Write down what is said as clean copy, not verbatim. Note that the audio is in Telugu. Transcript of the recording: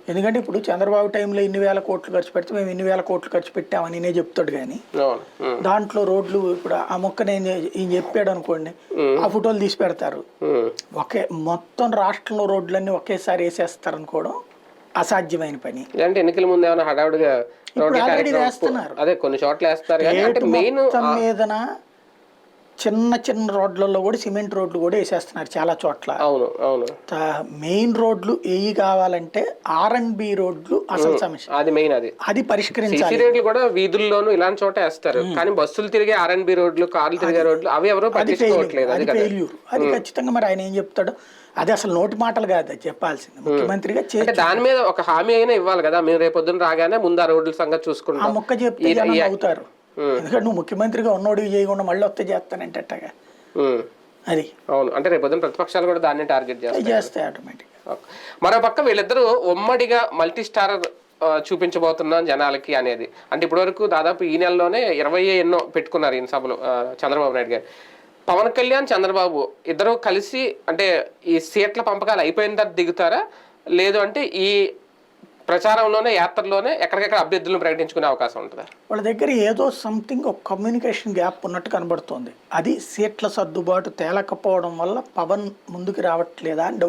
ఎందుకంటే ఇప్పుడు చంద్రబాబు టైంలో ఇన్ని వేల కోట్లు ఖర్చు పెడితే మేము ఇన్ని వేల కోట్లు ఖర్చు పెట్టామని నేనే చెప్తాడు కానీ దాంట్లో రోడ్లు ఇప్పుడు ఆ మొక్క నేను ఈయన చెప్పాడు అనుకోండి ఆ ఫోటోలు తీసి పెడతారు. మొత్తం రాష్ట్రంలో రోడ్లన్నీ ఒకేసారి వేసేస్తారు అనుకోవడం అసాధ్యమైన పని. అంటే ఎన్నికల ముందు ఏమైనా హడావుడిగా ఆల్రెడీ వేస్తున్నారు, అదే కొన్ని చోట్ల వేస్తారు మీదన చిన్న చిన్న రోడ్లలో కూడా సిమెంట్ రోడ్లు కూడా వేసేస్తున్నారు చాలా చోట్ల. అవును అవును. మెయిన్ రోడ్లు ఏవి కావాలంటే R&B రోడ్లు అసలు సమస్య, అది మెయిన్, అది పరిష్కరించాలి. రోడ్లు కూడా వీధుల్లోనూ ఇలాంటి చోట వేస్తారు కానీ బస్సులు తిరిగే R&B రోడ్లు, కార్లు తిరిగే రోడ్లు అవి ఎవరో పట్టించుకోవట్లేదు. అది ఫెయిల్యూర్. అది ఖచ్చితంగా మరి ఆయన ఏం చెప్తాడు, అది అసలు నోటి మాటలు కాదు చెప్పాల్సింది, ముఖ్యమంత్రిగా దాని మీద ఒక హామీ అయినా ఇవ్వాలి కదా. మేము రేపొద్దున రాగానే ముందు ఆ రోడ్ల సంగతి చూసుకుంటాం. ఆ మొక్క చెప్తే అవుతారు, ఎందుకంటే నువ్వు ముఖ్యమంత్రిగా ఉన్నోడు చేయకుండా మళ్ళీ వస్తే చేస్తానంటే అట్టగా అది. అవును, అంటే రేపొద్దున ప్రతిపక్షాలు కూడా దాన్ని టార్గెట్ చేస్తాయి ఆటోమేటిక్. మరో పక్క వీళ్ళిద్దరూ ఉమ్మడిగా మల్టీ స్టారర్ చూపించబోతున్నాం జనాలకి అనేది. అంటే ఇప్పటివరకు దాదాపు ఈ నెలలోనే 20 ఎన్నో పెట్టుకున్నారు ఈయన సభలు చంద్రబాబు నాయుడు గారు. పవన్ కళ్యాణ్ చంద్రబాబు ఇద్దరు కలిసి అంటే ఈ సీట్ల పంపకాలు అయిపోయిన తర్వాత దిగుతారా, లేదు అంటే ఈ ప్రచారంలోనే యాత్రలోనే ఎక్కడికెక్కడ అభ్యర్థులను ప్రకటించుకునే అవకాశం ఉంటుందా? వాళ్ళ దగ్గర ఏదో సంథింగ్ ఒక కమ్యూనికేషన్ గ్యాప్ ఉన్నట్టు కనబడుతోంది. అది సీట్ల సర్దుబాటు తేలకపోవడం వల్ల పవన్ ముందుకు రావట్లేదా అని